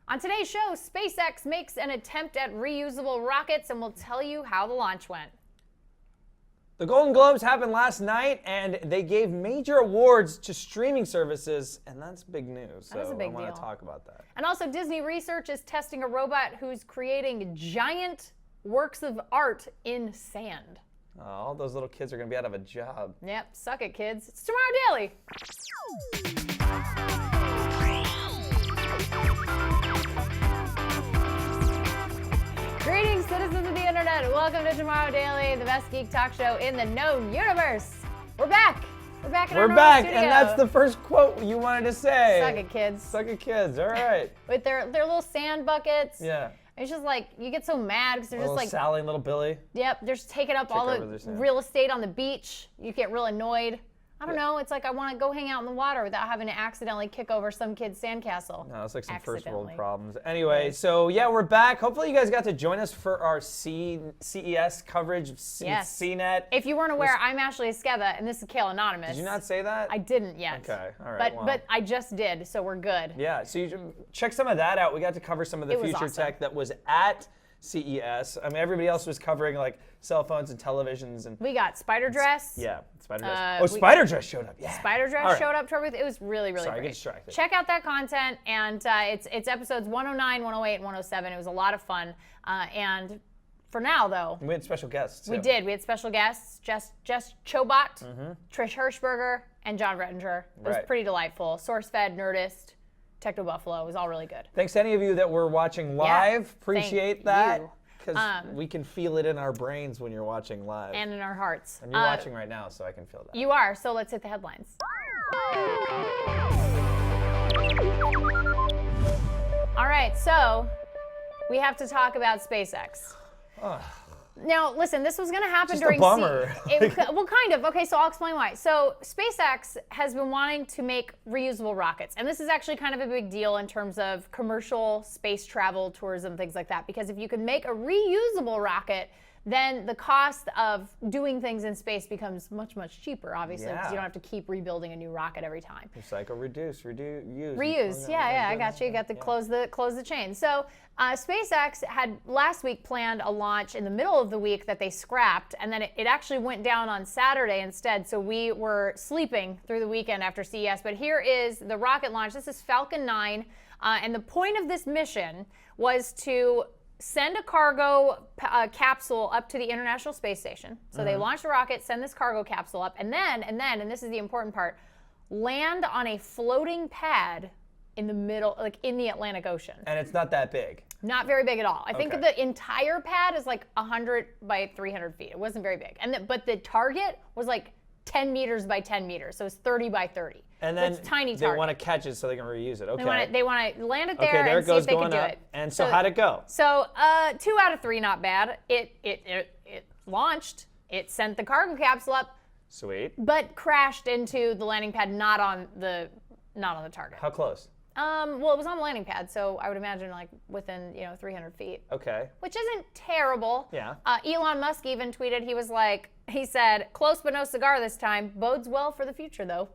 On today's show, SpaceX makes an attempt at reusable rockets, and we'll tell you how the launch went. The Golden Globes happened last night, and they gave major awards to streaming services, and that's big news. That is a big deal. I want to talk about that. And also, Disney Research is testing a robot who's creating giant works of art in sand. All those little kids are going to be out of a job. Yep, suck it, kids. It's Tomorrow Daily. Greetings, citizens of the internet. Welcome to Tomorrow Daily, the best geek talk show in the known universe. We're back. We're back in our normal studio. And that's the first quote you wanted to say. Suck it, kids. Suck it, kids. All right. With their little sand buckets. Yeah. It's just like, you get so mad because they're just like... Sally and little Billy. Yep, they're just taking up all the real estate on the beach. You get real annoyed. I don't know, it's like I want to go hang out in the water without having to accidentally kick over some kid's sandcastle. No, it's like some first world problems. Anyway, so yeah, we're back. Hopefully you guys got to join us for our CES coverage of CNET. If you weren't aware, I'm Ashley Esqueva, and this is Kale Anonymous. Did you not say that? I didn't yet. Okay, all right. But I just did, so we're good. Yeah, so you check some of that out. We got to cover some of the future tech that was at CES. I mean, everybody else was covering like cell phones and televisions, and we got Spider Dress. Yeah, Spider Dress. Spider Dress showed up. Yeah, Spider Dress showed up. It was really Sorry, great. I get distracted. Check out that content, and it's episodes 109, 108, and 107. It was a lot of fun. And for now, though, we had special guests. We did. We had special guests: Jess Chobot, Trish Hirschberger, and John Rettinger. It was pretty delightful. SourceFed, Nerdist. Techno Buffalo. It was all really good. Thanks to any of you that were watching live. Yeah, appreciate that. Because we can feel it in our brains when you're watching live. And in our hearts. And you're watching right now, so I can feel that. You are, so let's hit the headlines. All right, so we have to talk about SpaceX. Now, listen, this was going to happen during... Just a bummer. Well, kind of. Okay, so I'll explain why. So SpaceX has been wanting to make reusable rockets. And this is actually kind of a big deal in terms of commercial space travel, tourism, things like that. Because if you can make a reusable rocket, then the cost of doing things in space becomes much, much cheaper, obviously, because you don't have to keep rebuilding a new rocket every time. Recycle, reduce, use. Reuse, yeah, I got you. You got to close the chain. So SpaceX had last week planned a launch in the middle of the week that they scrapped, and then it actually went down on Saturday instead, so we were sleeping through the weekend after CES. But here is the rocket launch. This is Falcon 9, and the point of this mission was to send a cargo capsule up to the International Space Station. So they launched a rocket, send this cargo capsule up, and then, and this is the important part, land on a floating pad in the middle, like in the Atlantic Ocean. And it's not that big. Not very big at all. I think the entire pad is like 100 by 300 feet. It wasn't very big. But the target was like 10 meters by 10 meters. So it's 30 by 30. And then it's tiny they want to catch it so they can reuse it. Okay. They want to land it there and see if they can do it. And so how'd it go? So 2 out of 3, not bad. It launched. It sent the cargo capsule up. Sweet. But crashed into the landing pad, not on the target. How close? Well, it was on the landing pad, so I would imagine like within 300 feet. Okay. Which isn't terrible. Yeah. Elon Musk even tweeted, he said, close but no cigar this time. Bodes well for the future, though.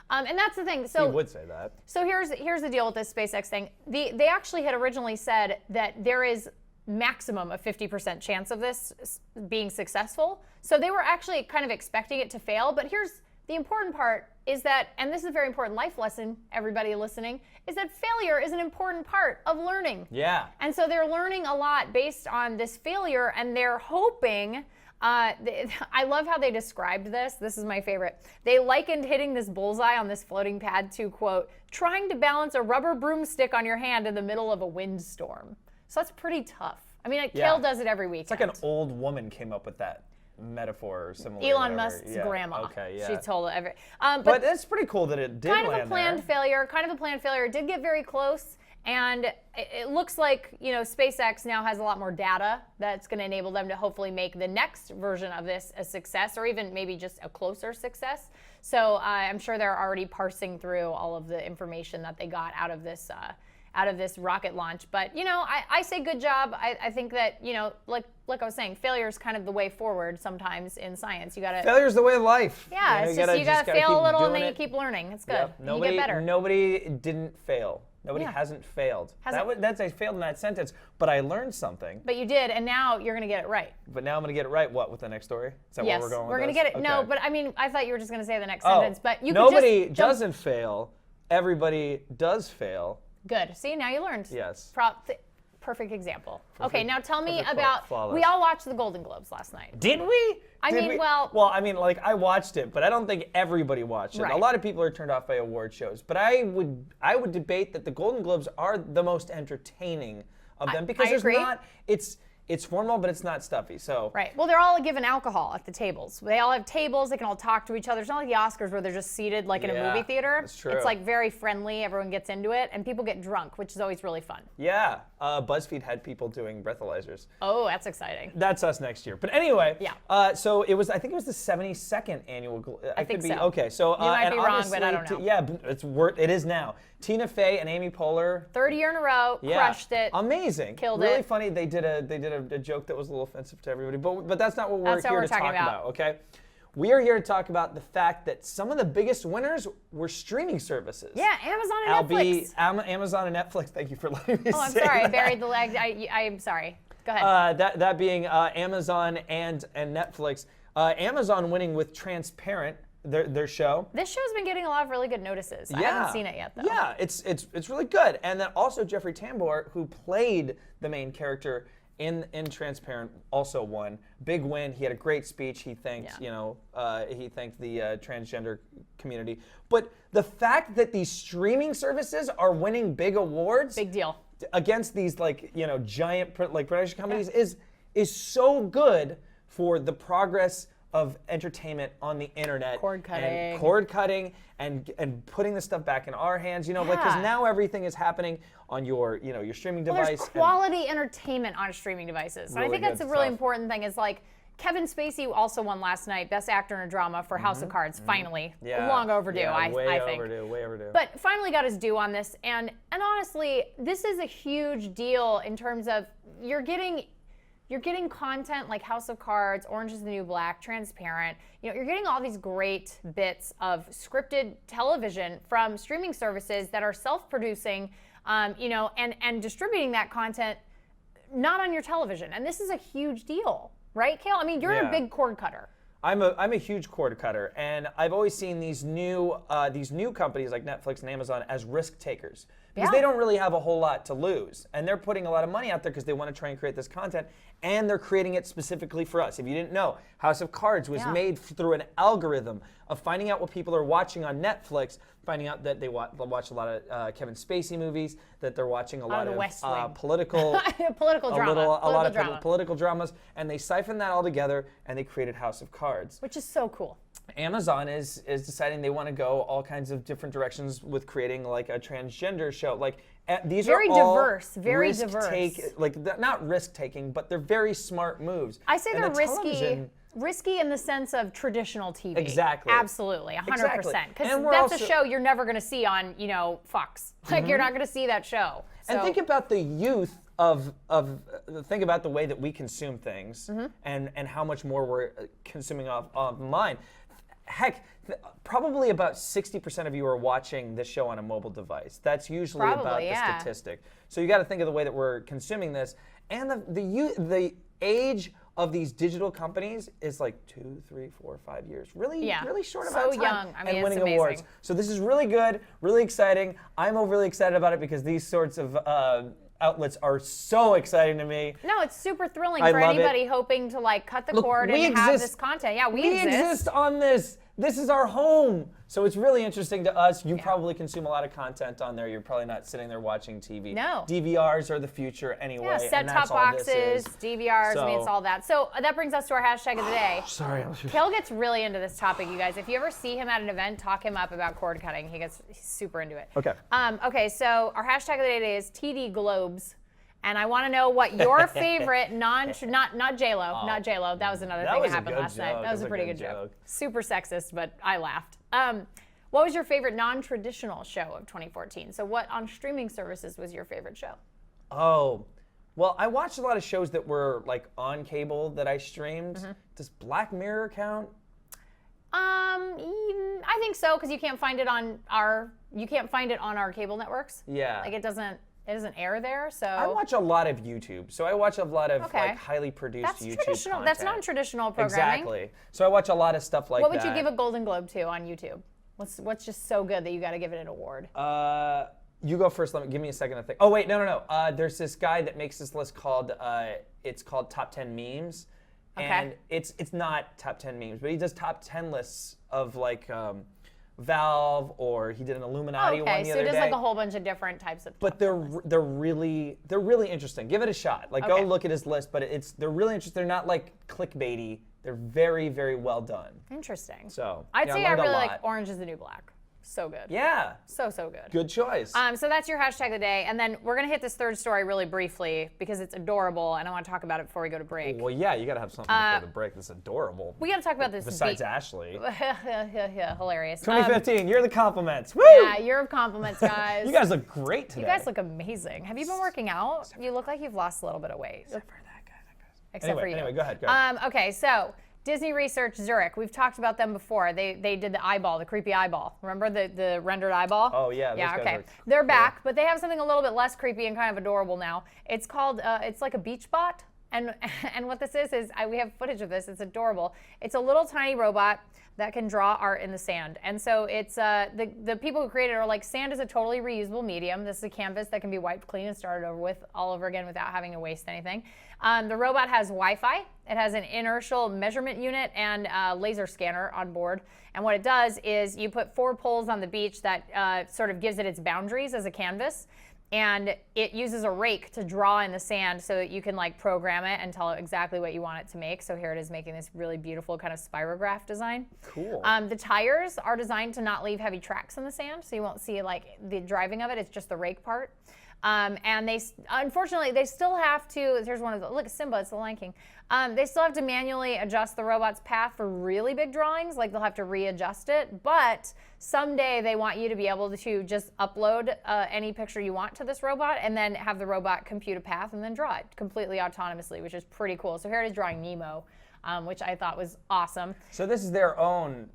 And that's the thing. So he would say that. So here's the deal with this SpaceX thing. They actually had originally said that there is maximum of 50% chance of this being successful. So they were actually kind of expecting it to fail. But here's the important part is that, and this is a very important life lesson, everybody listening, is that failure is an important part of learning. Yeah. And so they're learning a lot based on this failure, and they're hoping, I love how they described this. This is my favorite. They likened hitting this bullseye on this floating pad to, quote, trying to balance a rubber broomstick on your hand in the middle of a windstorm. So that's pretty tough. I mean, Kale does it every week. It's like an old woman came up with that metaphor or similar. Elon Musk's grandma. Okay, yeah. She told it. But it's pretty cool that it did land there. Kind of a planned failure. It did get very close. And it looks like, SpaceX now has a lot more data that's going to enable them to hopefully make the next version of this a success, or even maybe just a closer success. So I'm sure they're already parsing through all of the information that they got out of this rocket launch. But, I say good job. I think that, like I was saying, failure is kind of the way forward sometimes in science. Failure's the way of life. Yeah, you got to fail a little and then you keep learning. It's good. Yep. You get better. Nobody didn't fail. Nobody Yeah. hasn't failed. Hasn't- That's I failed in that sentence, but I learned something. But you did, and now you're going to get it right. But now I'm going to get it right. What, with the next story? Is that Yes, where we're going with we're going to this? get it. No, Okay. but I mean, I thought you were just going to say the next Oh, sentence. But you nobody could just jump- doesn't fail. Everybody does fail. Good. See, now you learned. Yes. Perfect example. Okay, now tell me perfect about. quote, flawless. We all watched the Golden Globes last night. Did we? I Did mean, we? well- Well, I mean, like, I watched it, but I don't think everybody watched it. Right. A lot of people are turned off by award shows, but I would debate that the Golden Globes are the most entertaining of them because I there's agree. not. It's formal, but it's not stuffy. So Right. Well, they're all given alcohol at the tables. They all have tables. They can all talk to each other. It's not like the Oscars where they're just seated like in a Yeah, movie theater. that's true. It's like very friendly. Everyone gets into it, and people get drunk, which is always really fun. yeah, BuzzFeed had people doing breathalyzers. Oh, that's exciting. That's us next year. But anyway, Yeah. so it was. I think it was the 72nd annual. I think could be so. okay. So You might and be wrong, but I obviously, don't know. Yeah, but it is now. Tina Fey and Amy Poehler. Third year in a row, Yeah. crushed it. Amazing. Killed really it. funny. They did a joke that was a little offensive to everybody, but that's not what we're That's not here what to we're talk talking about. Okay. We are here to talk about the fact that some of the biggest winners were streaming services. Yeah, Amazon and Netflix. Amazon and Netflix. Thank you for letting me Oh, I'm say sorry. I that. buried the leg. I'm sorry. Go ahead. That being Amazon and Netflix. Amazon winning with Transparent, their show. This show's been getting a lot of really good notices. I haven't seen it yet, though. Yeah, it's really good. And then also Jeffrey Tambor, who played the main character in Transparent, also won. Big win. He had a great speech. He thanked he thanked the transgender community. But the fact that these streaming services are winning big awards, Big deal. against these giant production companies is so good for the progress of entertainment on the internet. Cord cutting and putting the stuff back in our hands, because Yeah. now everything is happening on your streaming Well, device. there's and- quality entertainment on streaming devices. And I Really think that's good a really stuff. important thing is like Kevin Spacey also won last night, Best Actor in a Drama for House of Cards, finally. Mm-hmm. Yeah, Long overdue, yeah, I way think. Way overdue. But finally got his due on this. And honestly, this is a huge deal in terms of you're getting content like House of Cards, Orange is the New Black, Transparent. You're getting all these great bits of scripted television from streaming services that are self-producing, and distributing that content not on your television. And this is a huge deal, right, Kale? I mean, you're a Yeah. big cord cutter. I'm a huge cord cutter, and I've always seen these new companies like Netflix and Amazon as risk takers because Yeah. they don't really have a whole lot to lose, and they're putting a lot of money out there because they want to try and create this content, and they're creating it specifically for us. If you didn't know, House of Cards was Yeah. made through an algorithm of finding out what people are watching on Netflix, finding out that they watch a lot of Kevin Spacey movies, that they're watching a lot The of West Wing. political. Political drama. A lot of drama. political dramas, and they siphoned that all together, and they created House of Cards. Which is so cool. Amazon is deciding they want to go all kinds of different directions with creating like a transgender show. Like these Very are all diverse, very diverse. Not risk taking, but they're very smart moves. I say And they're the risky. television- Risky in the sense of traditional TV. Exactly. Absolutely, 100%. Exactly. Because And we're that's a also- show you're never going to see on, Fox. Like you're not going to see that show. And So- think about the youth think about the way that we consume things and how much more we're consuming online. Heck, probably about 60% of you are watching this show on a mobile device. That's usually about Probably, the yeah. statistic. So you got to think of the way that we're consuming this, and the age of these digital companies is like 2, 3, 4, 5 years. Really short amount of So time. young. I mean, and it's winning amazing. awards. So this is really good, really exciting. I'm overly excited about it because these sorts of outlets are so exciting to me. No, it's super thrilling I for love it. anybody hoping to like cut the Look, cord we and have exist- this content. Yeah, we exist on this. This is our home. So it's really interesting to us. You probably consume a lot of content on there. You're probably not sitting there watching TV. No. DVRs are the future anyway. Yeah, and set-top that's all this boxes, is. DVRs, I mean, it's So- all that. So that brings us to our hashtag of the day. Sorry. Kale gets really into this topic, you guys. If you ever see him at an event, talk him up about cord cutting. He's super into it. Okay. Okay, so our hashtag of the day is TD Globes. And I want to know what your favorite not J-Lo, not J-Lo. That was another That thing was that a happened good last night. joke. That was a pretty good good joke. joke. Super sexist, but I laughed. What was your favorite non-traditional show of 2014? So what on streaming services was your favorite show? Oh, well, I watched a lot of shows that were like on cable that I streamed. Does Black Mirror count? I think so, because you can't find it on our You can't find it on our cable networks. Yeah. Like it doesn't air there. So I watch a lot of YouTube. So I watch a lot of Okay. like highly produced that's YouTube traditional. content. That's non-traditional programming. Exactly. So I watch a lot of stuff like that. What would you give a Golden Globe to on YouTube? What's just so good that you got to give it an award? You go first. Give me a second to think. Oh wait, no. There's this guy that makes this list called it's called Top 10 Memes, and it's not Top 10 Memes, but he does Top 10 lists of like Valve, or he did an Illuminati one the other day. Okay, so he does like a whole bunch of different types of. But they're really interesting. Give it a shot. Like go look at his list, but they're really interesting. They're not like clickbaity. They're very, very well done. Interesting. So I'd say I learned a really lot. like Orange is the New Black. So good. Yeah. So good. Good choice. So that's your hashtag of the day. And then we're going to hit this third story really briefly because it's adorable and I want to talk about it before we go to break. Well, yeah, you got to have something before the break that's adorable. We got to talk about this. Besides Ashley. Hilarious. 2015, you're the compliments. Woo! Yeah, year of compliments, guys. You guys look great today. You guys look amazing. Have you been working out? You look like you've lost a little bit of weight. Except for that guy. Except for you. Anyway, go ahead. Okay, so Disney Research Zurich. We've talked about them before. They did the eyeball, the creepy eyeball. Remember the rendered eyeball? Oh yeah. Yeah. Those Okay. guys are They're back, but they have something a little bit less creepy and kind of adorable now. It's called. It's like a beach bot, and what this is we have footage of this. It's adorable. It's a little tiny robot that can draw art in the sand. And so it's the people who created it are like, sand is a totally reusable medium. This is a canvas that can be wiped clean and started over with all over again without having to waste anything. The robot has Wi-Fi. It has an inertial measurement unit and a laser scanner on board. And what it does is you put 4 poles on the beach that sort of gives it its boundaries as a canvas. And it uses a rake to draw in the sand so that you can like program it and tell it exactly what you want it to make. So here it is making this really beautiful kind of spirograph design. Cool. The tires are designed to not leave heavy tracks in the sand, so you won't see like the driving of it. It's just the rake part. And unfortunately, they still have to, here's one of the, look, Simba, it's the Lion King. They still have to manually adjust the robot's path for really big drawings, like they'll have to readjust it, but someday they want you to be able to just upload any picture you want to this robot and then have the robot compute a path and then draw it completely autonomously, which is pretty cool. So here it is drawing Nemo, which I thought was awesome. So this is their own.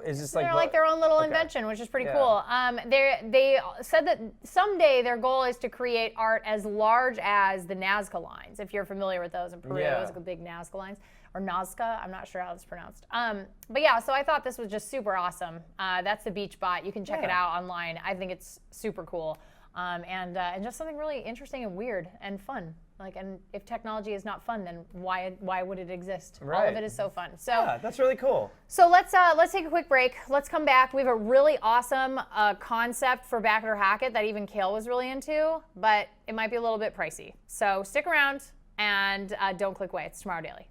Is this They're like their own little invention, which is pretty cool. They said that someday their goal is to create art as large as the Nazca lines. If you're familiar with those in Peru, those are big Nazca lines, or Nazca. I'm not sure how it's pronounced. But yeah, so I thought this was just super awesome. That's the Beach Bot. You can check it out online. I think it's super cool, and just something really interesting and weird and fun. Like, and if technology is not fun, then why would it exist? Right. All of it is so fun. So yeah, that's really cool. So let's take a quick break. Let's come back. We have a really awesome concept for Back It or Hack It that even Kale was really into, but it might be a little bit pricey. So stick around and don't click away. It's Tomorrow Daily.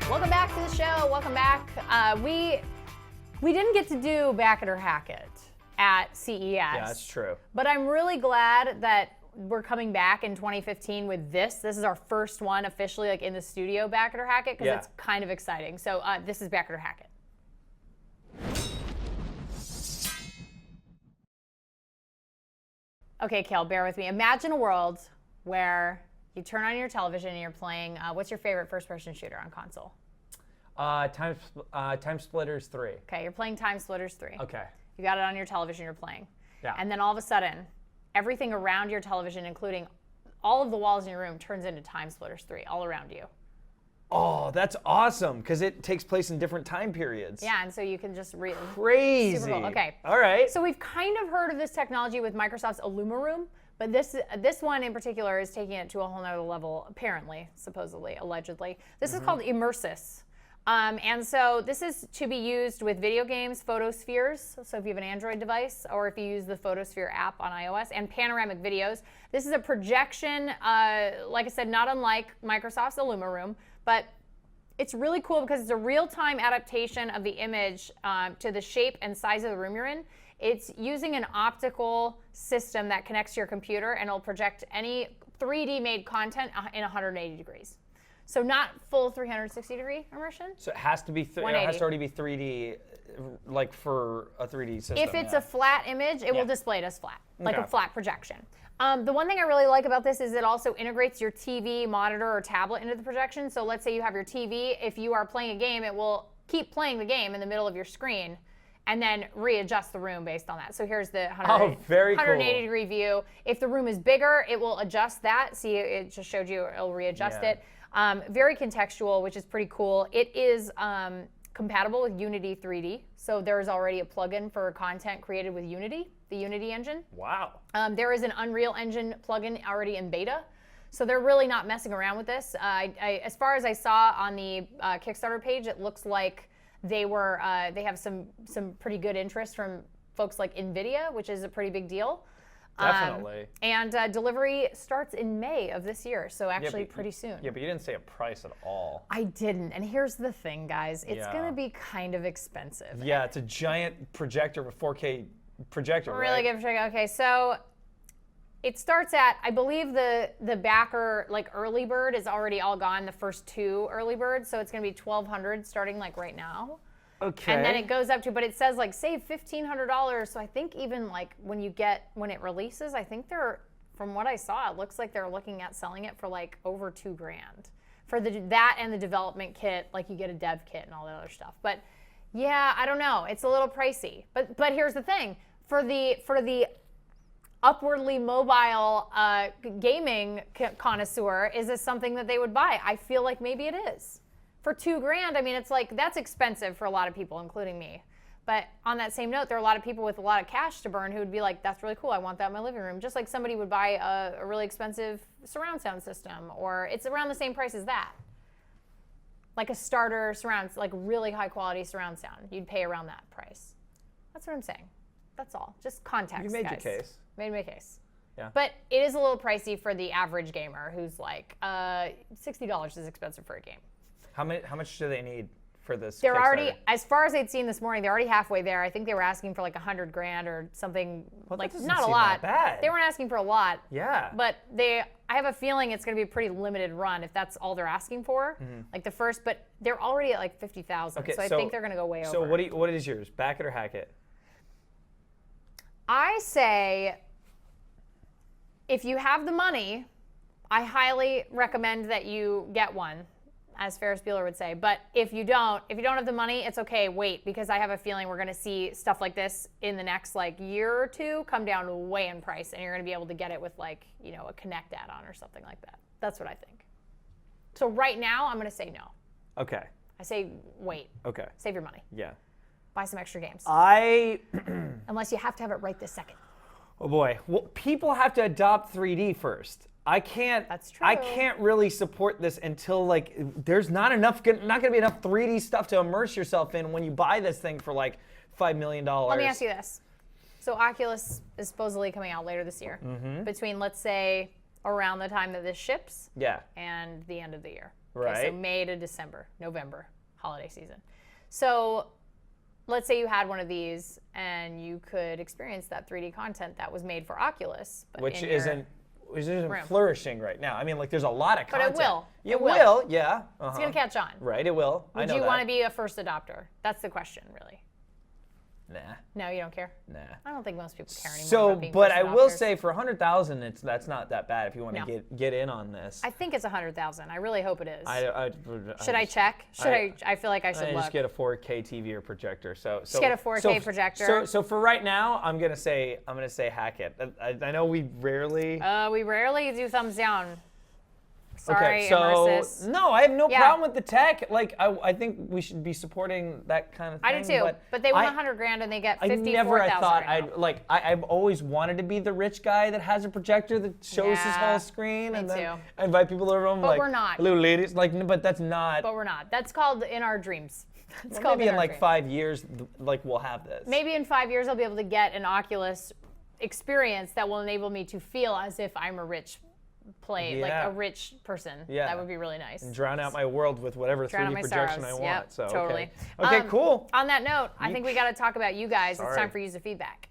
Welcome back to the show. Welcome back. We didn't get to do Back It or Hack It at CES. Yeah, that's true. But I'm really glad that we're coming back in 2015 with this. This is our first one officially, like in the studio, Back It or Hack It, because it's kind of exciting. So this is Back It or Hack It. Okay, Kale, bear with me. Imagine a world where you turn on your television and you're playing, what's your favorite first-person shooter on console? Time Splitters 3. Okay, you're playing Time Splitters 3. Okay. You got it on your television, you're playing. Yeah. And then all of a sudden, everything around your television, including all of the walls in your room, turns into Time Splitters 3, all around you. Oh, that's awesome, because it takes place in different time periods. Yeah, and so you can just Crazy. Super cool. Okay. All right. So we've kind of heard of this technology with Microsoft's Illuma Room, but this one in particular is taking it to a whole nother level, apparently, supposedly, allegedly. This is called Immersus. And so this is to be used with video games, photospheres, so if you have an Android device, or if you use the Photosphere app on iOS, and panoramic videos. This is a projection, like I said, not unlike Microsoft's Illuma Room, but it's really cool because it's a real-time adaptation of the image to the shape and size of the room you're in. It's using an optical system that connects to your computer, and it'll project any 3D made content in 180 degrees. So not full 360-degree immersion. So it has to be. It has 180. to already be 3D, like for a 3D system. If it's a flat image, it will display it as flat, like Okay. a flat projection. The one thing I really like about this is it also integrates your TV, monitor, or tablet into the projection. So let's say you have your TV. If you are playing a game, it will keep playing the game in the middle of your screen and then readjust the room based on that. So here's the 180-degree view. If the room is bigger, it will adjust that. See, it just showed you it'll readjust it. Very contextual, which is pretty cool. It is compatible with Unity 3D. So there's already a plugin for content created with Unity, the Unity engine. Wow. There is an Unreal Engine plugin already in beta. So they're really not messing around with this. As far as I saw on the Kickstarter page, it looks like they have some pretty good interest from folks like NVIDIA, which is a pretty big deal. Definitely. And delivery starts in May of this year, so actually pretty soon. Yeah, but you didn't say a price at all. I didn't, and here's the thing, guys. It's gonna be kind of expensive. Yeah, it's a giant projector with 4K projector, Really good projector. Okay, so it starts at, I believe the backer, like early bird is already all gone, the first 2 early birds, so it's gonna be $1,200 starting like right now. Okay. And then it goes up to, but it says like save $1,500. So I think even like when it releases, I think from what I saw, it looks like they're looking at selling it for like over $2,000 for that and the development kit. Like you get a dev kit and all that other stuff. But yeah, I don't know. It's a little pricey. But here's the thing: for the upwardly mobile gaming connoisseur, is this something that they would buy? I feel like maybe it is. For $2,000, I mean, it's like, that's expensive for a lot of people, including me. But on that same note, there are a lot of people with a lot of cash to burn who would be like, that's really cool, I want that in my living room. Just like somebody would buy a really expensive surround sound system, or it's around the same price as that. Like a starter surround, like really high quality surround sound. You'd pay around that price. That's what I'm saying. That's all. Just context, You made guys. your case. Made my case. Yeah. But it is a little pricey for the average gamer who's like, $60 is expensive for a game. How much do they need for this? They're already, Kickstarter? as far as I'd seen this morning, they're already halfway there. I think they were asking for like $100,000 or something, Well, that like doesn't not a seem lot. that bad. They weren't asking for a lot. Yeah. But I have a feeling it's going to be a pretty limited run if that's all they're asking for. Like the first, but they're already at like 50,000. Okay, so I think they're going to go way over. So what is yours? Back it or hack it? I say, if you have the money, I highly recommend that you get one, as Ferris Bueller would say. But if you don't have the money, it's okay, wait, because I have a feeling we're gonna see stuff like this in the next like year or two come down way in price, and you're gonna be able to get it with like, you know, a Connect add-on or something like that. That's what I think. So right now, I'm gonna say no. Okay. I say wait. Okay. Save your money. Yeah. Buy some extra games. Unless you have to have it right this second. Oh boy. Well, people have to adopt 3D first. I can't. That's true. I can't really support this until like there's not going to be enough 3D stuff to immerse yourself in when you buy this thing for like $5 million. Let me ask you this. So Oculus is supposedly coming out later this year. Between, let's say, around the time that this ships and the end of the year. Right. Okay, so May to December, November, holiday season. So let's say you had one of these and you could experience that 3D content that was made for Oculus. But Which in isn't room. flourishing right now. I mean, like there's a lot of But it content. will. It It will. will. Yeah. It's going to catch on. Right. It will. I Would know you that. want to be a first adopter? That's the question, really. Nah. No, you don't care? Nah. I don't think most people care anymore So, about being but first I will adopters. say for 100,000, that's not that bad if you want No. to get in on this. I think it's 100,000. I really hope it is. Should I just- check? I feel like I should I look. just get a 4K TV or projector. So get a 4K projector. So for right now, I'm gonna say hack it. I know we rarely. We rarely do thumbs down. Sorry, Okay, so Immersus. no, I have no Yeah. problem with the tech. Like I think we should be supporting that kind of thing. I do too. But they want 100,000 and they get 54,000. I've always wanted to be the rich guy that has a projector that shows his Yeah, whole screen, me and then too. I invite people over. I'm But like, we're not. hello, ladies. Like, but that's not. But we're not. That's called in our dreams. It's Well, called maybe in our like dreams. 5 years, like we'll have this. Maybe in 5 years I'll be able to get an Oculus experience that will enable me to feel as if I'm a rich like Yeah. a rich person. Yeah. That would be really nice. Drown out my world with whatever Drown out 3D my projection sorrows. I want. Yep, So totally. Okay, cool. On that note, I think we got to talk about you guys. It's Sorry. time for user feedback.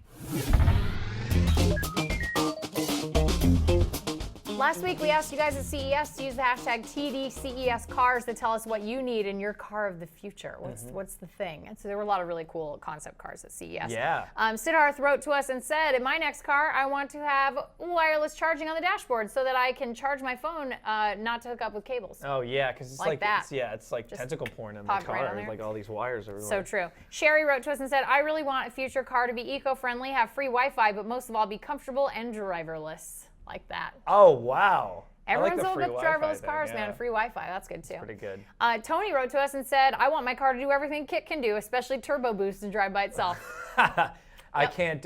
Last week, we asked you guys at CES to use the hashtag TDCEScars to tell us what you need in your car of the future. What's the thing? And so there were a lot of really cool concept cars at CES. Yeah. Siddharth wrote to us and said, in my next car, I want to have wireless charging on the dashboard so that I can charge my phone, not to hook up with cables. Oh yeah, because it's Like that. It's like tentacle porn in the pop car, right on there. like all these wires everywhere. So true. Sherry wrote to us and said, I really want a future car to be eco-friendly, have free Wi-Fi, but most of all, be comfortable and driverless. Like that. Oh wow. Everyone's I like all the about free Wi-Fi driverless thing, cars, yeah. man. Free Wi-Fi, that's good too. Pretty good. Tony wrote to us and said, I want my car to do everything Kit can do, especially turbo boost and drive by itself. I can't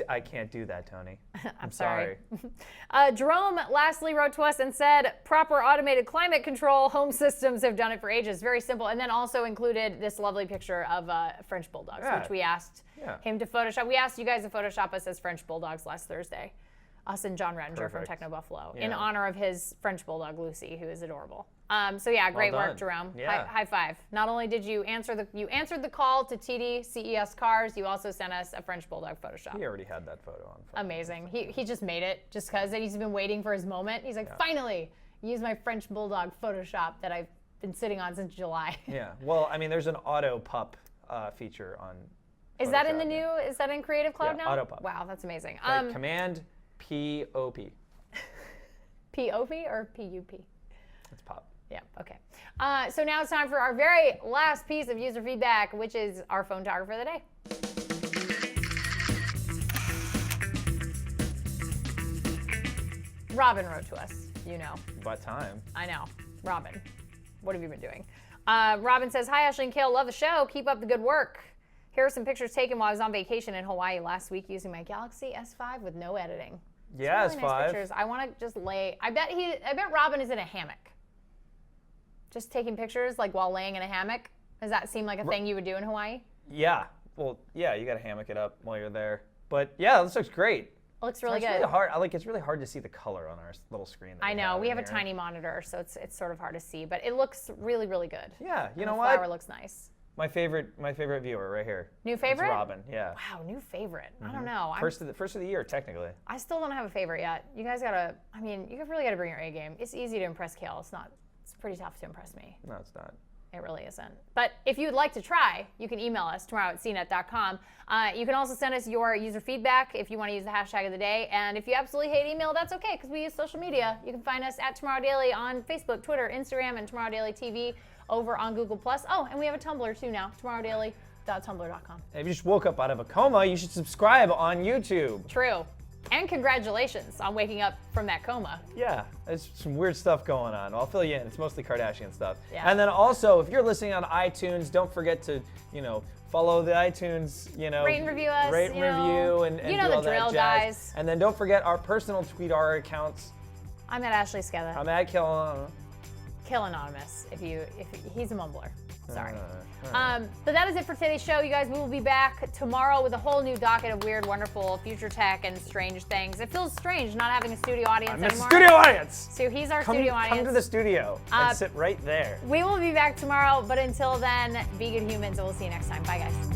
do that, Tony. I'm sorry. Jerome lastly wrote to us and said, proper automated climate control home systems have done it for ages. Very simple. And then also included this lovely picture of French bulldogs, which we asked him to Photoshop. We asked you guys to Photoshop us as French bulldogs last Thursday. Us and John Rettinger from Techno Buffalo, in honor of his French bulldog Lucy, who is adorable. So yeah, great work, Jerome. Yeah. High five. Not only did you answered the call to TD CES Cars, you also sent us a French bulldog Photoshop. He already had that photo on. Amazing. He just made it just because he's been waiting for his moment. He's like, finally, use my French bulldog Photoshop that I've been sitting on since July. Yeah. Well, I mean, there's an auto pup feature on. Is that in the new? Is that in Creative Cloud now? Auto pup. Wow, that's amazing. Like Command POP. POP or PUP? It's pop. Yeah, okay. So now it's time for our very last piece of user feedback, which is our photographer of the day. Robin wrote to us, you know. By time. I know. Robin, what have you been doing? Robin says, hi, Ashley and Kale, love the show. Keep up the good work. Here are some pictures taken while I was on vacation in Hawaii last week using my Galaxy S5 with no editing. Yeah, really S5. Nice pictures. I want to just lay. I bet Robin is in a hammock. Just taking pictures like while laying in a hammock. Does that seem like a thing you would do in Hawaii? Yeah. Well, yeah, you got to hammock it up while you're there. But yeah, this looks great. It looks really good. Really hard. It's really hard to see the color on our little screen. I know. We have a tiny monitor, so it's sort of hard to see, but it looks really, really good. Yeah. You know the what? flower looks nice. My favorite viewer right here. New favorite? It's Robin. Yeah. Wow, new favorite. I don't know. First of the year, technically. I still don't have a favorite yet. You guys gotta. I mean, you really gotta bring your A game. It's easy to impress Kale. It's pretty tough to impress me. No, it's not. It really isn't. But if you'd like to try, you can email us tomorrow@cnet.com. You can also send us your user feedback if you want to use the hashtag of the day. And if you absolutely hate email, that's okay because we use social media. You can find us at Tomorrow Daily on Facebook, Twitter, Instagram, and Tomorrow Daily TV over on Google+. Oh, and we have a Tumblr too now, tomorrowdaily.tumblr.com. If you just woke up out of a coma, you should subscribe on YouTube. True. And congratulations on waking up from that coma. Yeah, there's some weird stuff going on. I'll fill you in. It's mostly Kardashian stuff. Yeah. And then also, if you're listening on iTunes, don't forget to, follow the iTunes, rate and review us. Rate and review and you know do all the drill, that jazz. guys. And then don't forget our personal tweet our accounts. I'm at Ashley Skella. I'm at Kill. Kill Anonymous if he's a mumbler. Sorry. But that is it for today's show, you guys. We will be back tomorrow with a whole new docket of weird, wonderful future tech and strange things. It feels strange not having a studio audience anymore. Studio audience! So he's our studio audience. Come to the studio and sit right there. We will be back tomorrow, but until then, be good humans, and we'll see you next time. Bye, guys.